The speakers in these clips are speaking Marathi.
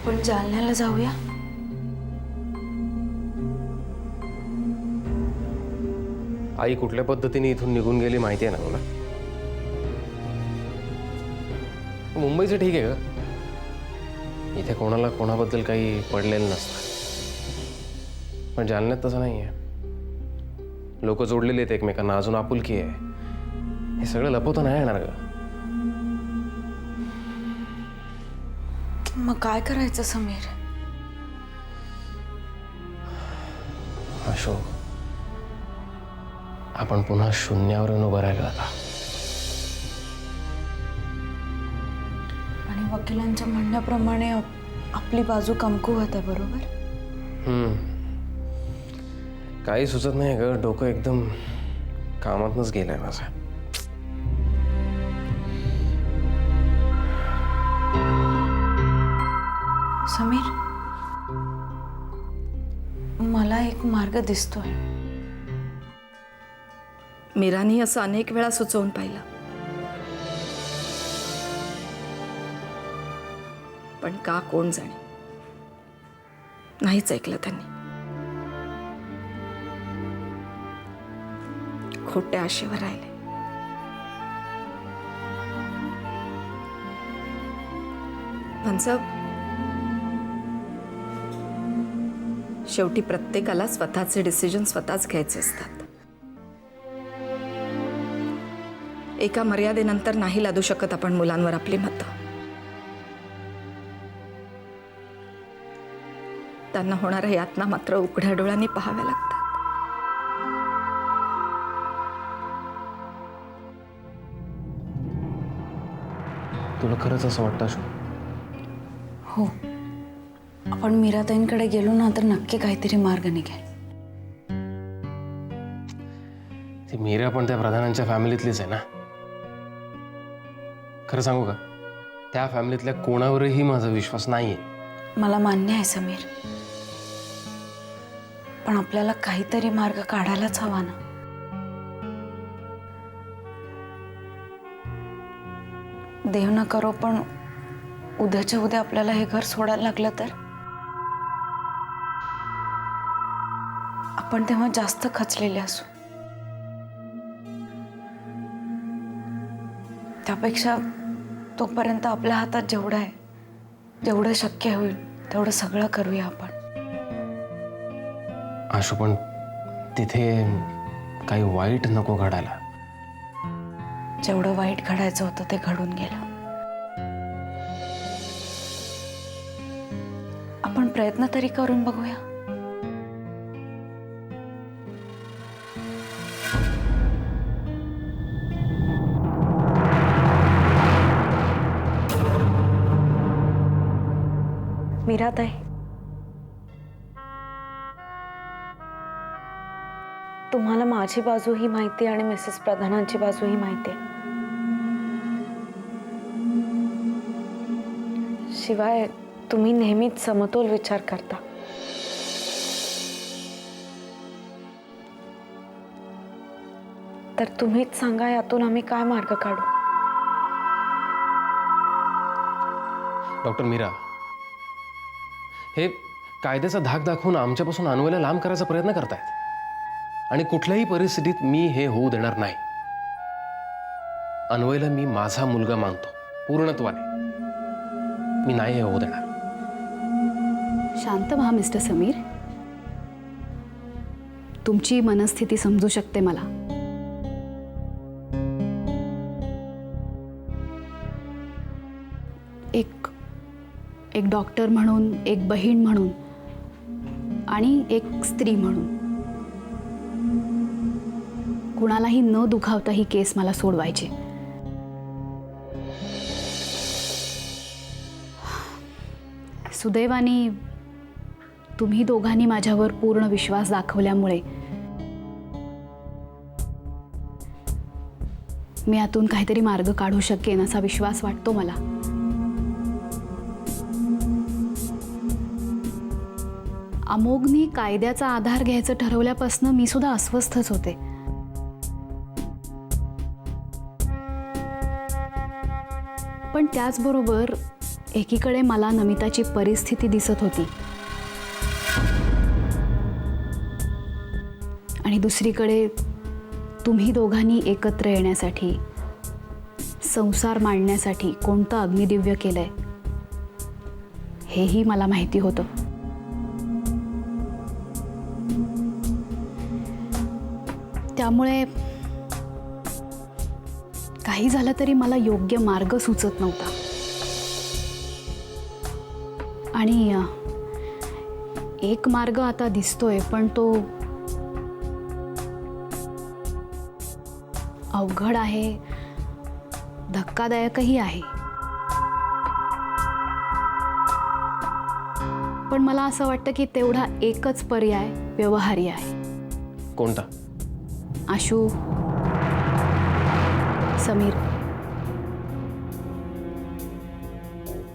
आपण जालन्याला जाऊया. आई कुठल्या पद्धतीने इथून निघून गेली माहिती आहे ना मला. मुंबईचं ठीक आहे का, इथे कोणाला कोणाबद्दल काही पडलेलं नसतं. पण जालन्यात तसं नाही आहे. लोक जोडलेले आहेत एकमेकांना, अजून आपुलकी आहे. हे सगळं लपवता नाही येणार का? मग काय करायचं समीर? अशोक, आपण पुन्हा शून्यावरून उभं राहिलो आता. आणि वकिलांच्या म्हणण्याप्रमाणे आपली बाजू कमकुवत आहे, बरोबर? काही सुचत नाही ग, डोकं एकदम कामातनच गेलंय माझं. समीर, मला एक मार्ग दिसतोय. मीरानी असं अनेक वेळा सुचवून पाहिलं, पण का कोण जाणे, नाहीच ऐकलं त्यांनी. खोट्या आशेवर राहिले. त्यांचं शेवटी प्रत्येकाला स्वतःचे डिसिजन स्वतःच घ्यायचे असतात. एका मर्यादेनंतर नाही लादू शकत आपण मुलांवर आपली मतं. त्यांना होणाऱ्या यातना मात्र उघड्या डोळ्यांनी पाहाव्या लागतात. तुला खरंच असं वाटतं अशोक? हो, आपण मीराताईंकडे गेलो ना तर नक्की काहीतरी मार्ग निघेल. ती मीरा पण त्या प्रधानांच्या फॅमिलीतलीच आहे ना. खरं सांगू का, त्या फॅमिलीतल्या कोणावरही माझा विश्वास नाहीये. मला मान्य आहे समीर, पण आपल्याला काहीतरी मार्ग काढायलाच हवा ना. देव न करो, पण उद्याच्या उद्या आपल्याला हे घर सोडायला लागलं तर आपण तेव्हा जास्त खचलेले असू. त्यापेक्षा तोपर्यंत आपल्या हातात जेवढं आहे, जेवढं शक्य होईल तेवढं सगळं करूया आपण. आशू, पण तिथे काही वाईट नको घडायला. जेवढं वाईट घडायचं होतं ते घडून गेलं. आपण प्रयत्न तरी करून बघूया. मीराताई, तुम्हाला माझी बाजूही माहिती आणि मिसेस प्रधानांची बाजूही माहिती आहे. शिवाय तुम्ही नेहमीच समतोल विचार करता. तर तुम्हीच सांगा, यातून आम्ही काय मार्ग काढू? डॉक्टर मीरा, हे कायद्याचा धाक दाखवून आमच्यापासून अन्वयला लांब करायचा प्रयत्न करतायत. आणि कुठल्याही परिस्थितीत मी हे होऊ देणार नाही. अन्वयला मी माझा मुलगा मानतो पूर्णत्वाने. मी नाही हे होऊ देणार. शांत व्हा मिस्टर समीर. तुमची मनस्थिती समजू शकते मला. एक डॉक्टर म्हणून, एक बहीण म्हणून आणि एक स्त्री म्हणून कुणालाही न दुखावता ही केस मला सोडवायची. सुदैवाने तुम्ही दोघांनी माझ्यावर पूर्ण विश्वास दाखवल्यामुळे मी यातून काहीतरी मार्ग काढू शकेन असा विश्वास वाटतो मला. अमोघनी कायद्याचा आधार घ्यायचं ठरवल्यापासून मी सुद्धा अस्वस्थच होते. पण त्याचबरोबर एकीकडे मला नमिताची परिस्थिती दिसत होती आणि दुसरीकडे तुम्ही दोघांनी एकत्र येण्यासाठी, संसार मांडण्यासाठी कोणतं अग्निदिव्य केलंय हेही मला माहिती होतं. त्यामुळे काही झालं तरी मला योग्य मार्ग सुचत नव्हता. आणि एक मार्ग आता दिसतोय, पण तो अवघड आहे, धक्कादायकही आहे. पण मला असं वाटतं की तेवढा एकच पर्याय व्यवहार्य आहे. कोणता? आशू, समीर,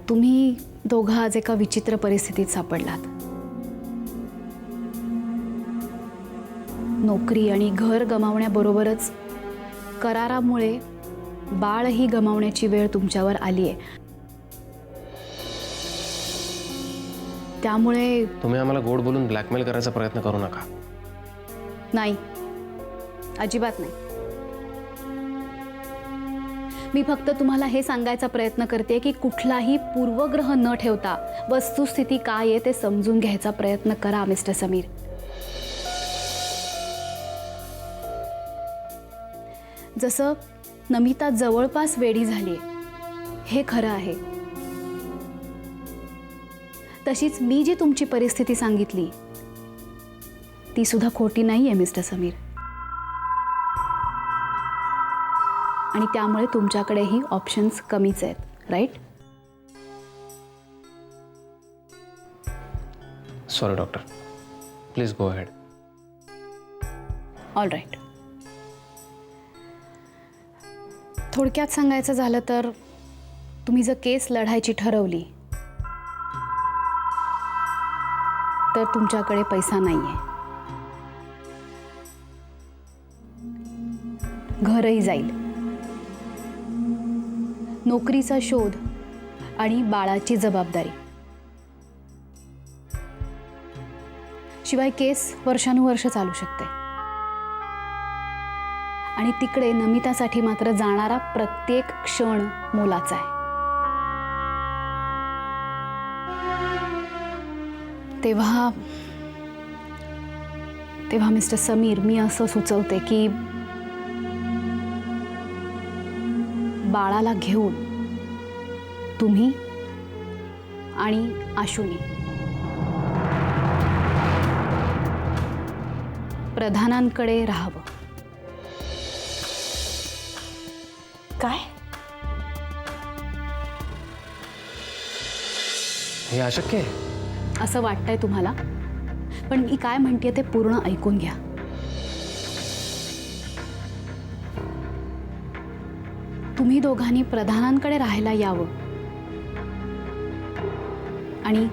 तुम्ही दोघं आज एका विचित्र परिस्थितीत सापडलात. नोकरी आणि घर गमावण्याबरोबरच करारामुळे बाळही गमावण्याची वेळ तुमच्यावर आली आहे. त्यामुळे तुम्ही आम्हाला गोड बोलून ब्लॅकमेल करायचा प्रयत्न करू नका. नाही, अजिबात नाही. मी फक्त तुम्हाला हे सांगायचा प्रयत्न करते की कुठलाही पूर्वग्रह न ठेवता वस्तुस्थिती काय आहे ते समजून घ्यायचा प्रयत्न करा मिस्टर समीर. जसं नमिता जवळपास वेडी झाली हे खरं आहे, तशीच मी जी तुमची परिस्थिती सांगितली ती सुद्धा खोटी नाहीये मिस्टर समीर. आणि त्यामुळे तुमच्याकडेही ऑप्शन्स कमीच आहेत, right? Sorry doctor, please go ahead. All right. थोडक्यात सांगायचं झालं तर तुम्ही जर केस लढायची ठरवली तर तुमच्याकडे पैसा नाहीये, घरही जाईल, नोकरीचा शोध आणि बाळाची जबाबदारी, शिवाय केस वर्षानुवर्ष चालू शकते. आणि तिकडे नमितासाठी मात्र जाणारा प्रत्येक क्षण मोलाचा आहे. तेव्हा मिस्टर समीर, मी असं सुचवते की बाळाला घेऊन तुम्ही आणि आशुनी प्रधानांकडे राहावं. काय? हे अशक्य आहे. असं वाटतंय तुम्हाला, पण मी काय म्हणते ते पूर्ण ऐकून घ्या. तुम्ही दोघांनी प्रधानांकडे राहायला यावं आणि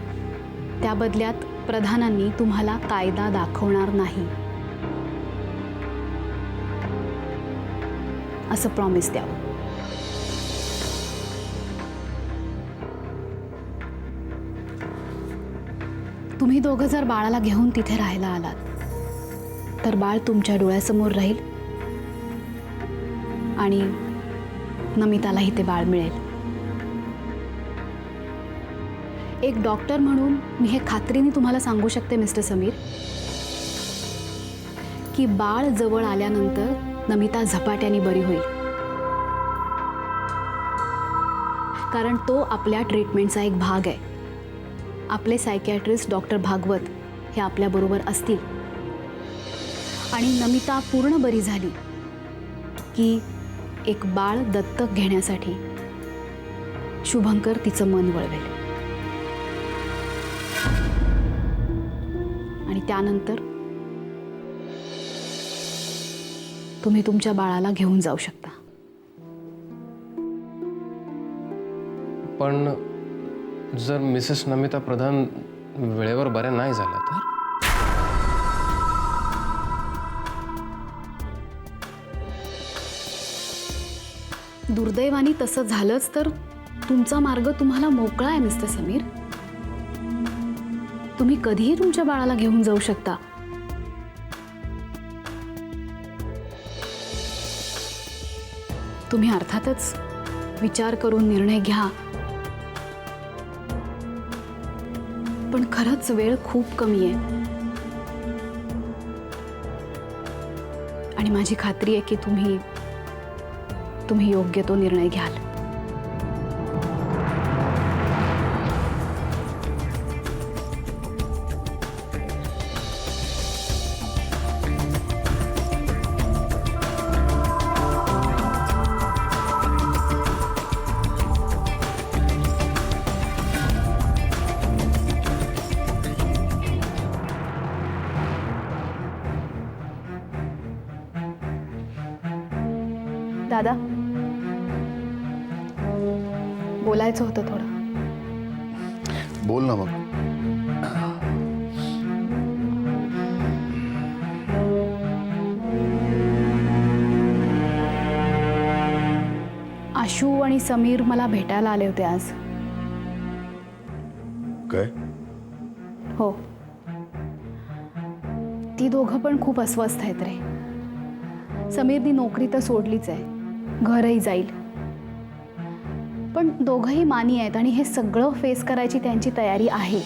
त्या बदल्यात प्रधानांनी तुम्हाला कायदा दाखवणार नाही असं प्रॉमिस द्यावं. तुम्ही दोघं जर बाळाला घेऊन तिथे राहायला आलात तर बाळ तुमच्या डोळ्यासमोर राहील आणि नमितालाही ते बाळ मिळेल. एक डॉक्टर म्हणून मी हे खात्रीने तुम्हाला सांगू शकते मिस्टर समीर की बाळ जवळ आल्यानंतर नमिता झपाट्याने बरी होईल, कारण तो आपल्या ट्रीटमेंटचा एक भाग आहे. आपले सायकॅट्रिस्ट डॉक्टर भागवत हे आपल्याबरोबर असतील आणि नमिता पूर्ण बरी झाली की एक बाळ दत्तक घेण्यासाठी शुभंकर तिचं मन वळवेल आणि त्यानंतर तुम्ही तुमच्या बाळाला घेऊन जाऊ शकता. पण जर मिसेस नमिता प्रधान वेळेवर बऱ्या नाही झाल्या तर? दुर्दैवाने तसं झालंच तर तुमचा मार्ग तुम्हाला मोकळा आहे मिस्टर समीर. तुम्ही कधीही तुमच्या बाळाला घेऊन जाऊ शकता. तुम्ही अर्थातच विचार करून निर्णय घ्या, पण खरंच वेळ खूप कमी आहे आणि माझी खात्री आहे की तुम्ही योग्य तो निर्णय घ्याल. दादा, बोलायचं होतं थोडं. बोल ना मग. आशू आणि समीर मला भेटायला आले होते आज. काय? हो, ती दोघं पण खूप अस्वस्थ आहेत रे. समीरनी नोकरी तर सोडलीच आहे, घरही जाईल, पण दोघंही मानी आहेत आणि हे सगळं फेस करायची त्यांची तयारी आहे.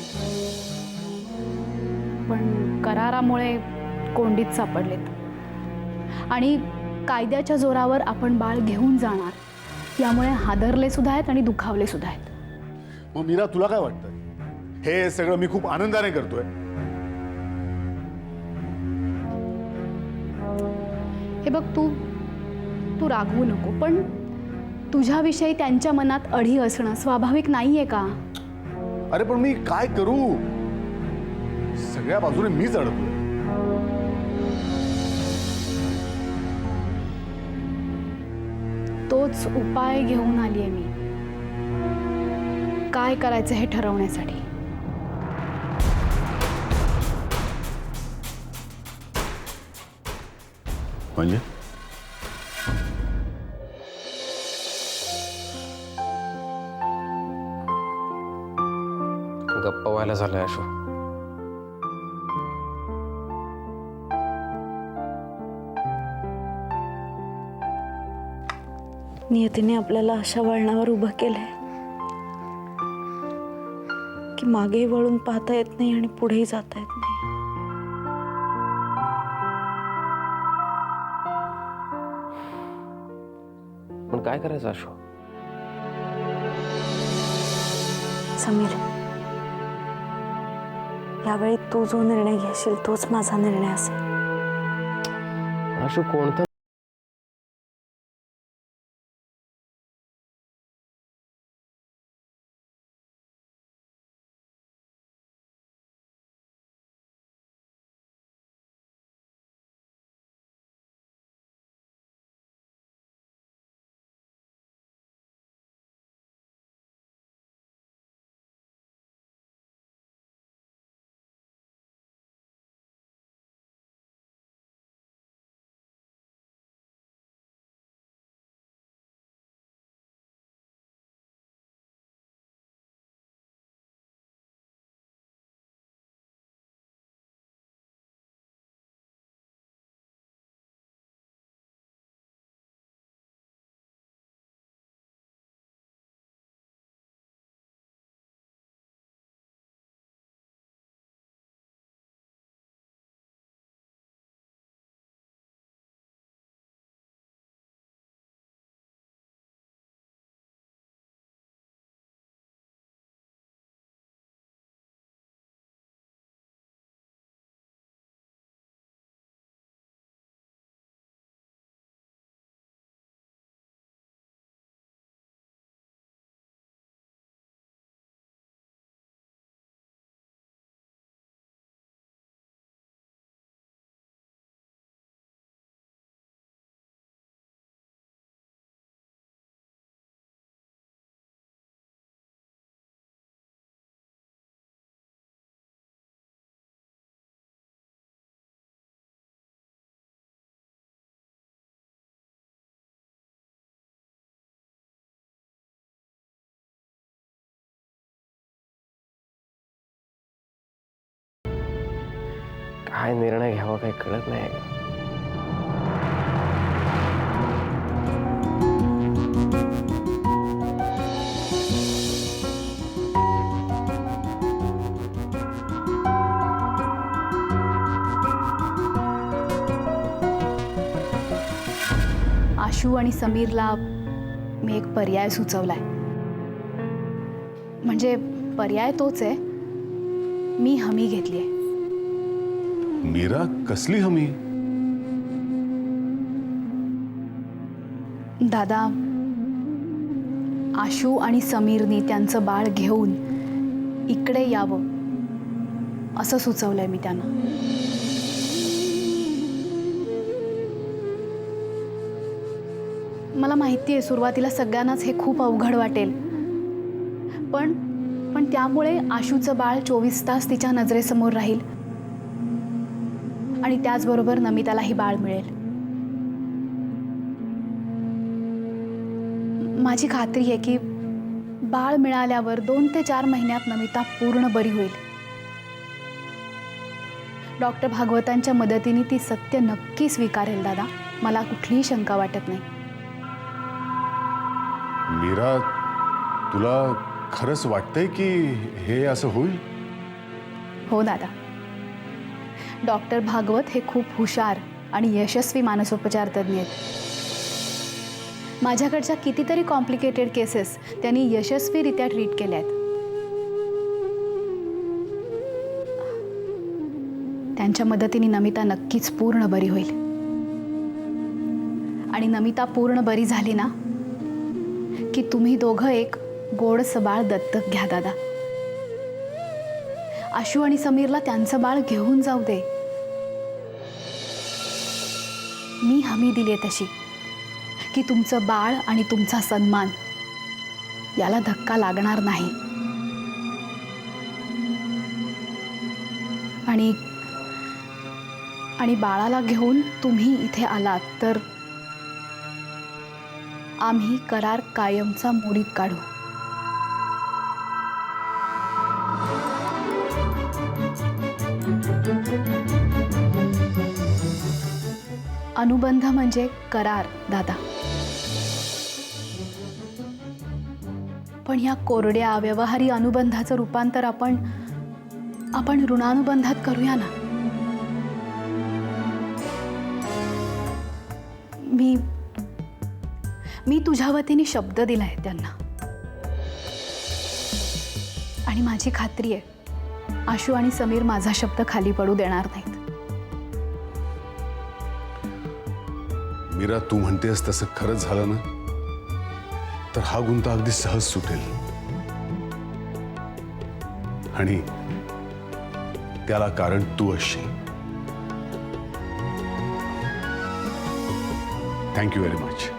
पण करारामुळे कोंडीत सापडलेत आणि कायद्याच्या जोरावर आपण बाळ घेऊन जाणार यामुळे हादरले सुद्धा आहेत आणि दुखावले सुद्धा आहेत. मग मीरा, तुला काय वाटतं? हे सगळं मी खूप आनंदाने करतोय. हे बघ, तू रागवू नको, पण तुझ्याविषयी त्यांच्या मनात अढी असणं स्वाभाविक नाहीये का? अरे पण मी काय करू? सगळ्या बाजूने मीच अडकलोय. तोच उपाय घेऊन आलीये मी, काय करायचं हे ठरवण्यासाठी. म्हणजे गप्पा व्हायला झालंय आशू. नियतीने आपल्याला अशा वळणावर उभं केलंय की मागे वळून पाहता येत नाही आणि पुढेही जाता येत नाही. पण काय करायचं आशू? समीर, यावेळी तू जो निर्णय घेशील तोच माझा निर्णय असेल. आशू, कोणता काय निर्णय घ्यावा काही कळत नाही ग. आशू आणि समीरला मी एक पर्याय सुचवलाय. म्हणजे पर्याय तोच आहे, मी हमी घेतली आहे. मीरा, कसली हमी? दादा, आशू आणि समीरनी त्यांचं बाळ घेऊन इकडे यावं असं सुचवलंय मी त्यांना. मला माहिती आहे सुरुवातीला सगळ्यांनाच हे खूप अवघड वाटेल, पण त्यामुळे आशूचं बाळ 24 तास तिच्या नजरेसमोर राहील आणि त्याचबरोबर नमितालाही बाळ मिळेल. माझी खात्री आहे की बाळ मिळाल्यावर 2 ते 4 महिन्यात नमिता पूर्ण बरी होईल. डॉक्टर भागवतांच्या मदतीने ती सत्य नक्की स्वीकारेल दादा, मला कुठलीही शंका वाटत नाही. मीरा, तुला खरंच वाटतंय की हे असं होईल? हो दादा, डॉक्टर भागवत हे खूप हुशार आणि यशस्वी मानसोपचार तज्ज्ञ आहेत. माझ्याकडच्या कितीतरी कॉम्प्लिकेटेड केसेस त्यांनी यशस्वीरित्या ट्रीट केल्या आहेत. त्यांच्या मदतीने नमिता नक्कीच पूर्ण बरी होईल. आणि नमिता पूर्ण बरी झाली ना की तुम्ही दोघं एक गोडसं बाळ दत्तक घ्या दादा. आशू आणि समीरला त्यांचं बाळ घेऊन जाऊ दे. मी हमी दिली आहे तशी की तुमचं बाळ आणि तुमचा सन्मान याला धक्का लागणार नाही. आणि बाळाला घेऊन तुम्ही इथे आलात तर आम्ही करार कायमचा मोडीत काढू. अनुबंध म्हणजे करार दादा, पण ह्या कोरड्या व्यवहारी अनुबंधाचं रूपांतर आपण ऋणानुबंधात करूया ना. मी तुझ्या वतीने शब्द दिलाय त्यांना आणि माझी खात्री आहे आशू आणि समीर माझा शब्द खाली पडू देणार नाहीत. मीरा, तू म्हणतेस तसं खरंच झालं ना तर हा गुंता अगदी सहज सुटेल आणि त्याला कारण तू असशील. Thank you very much.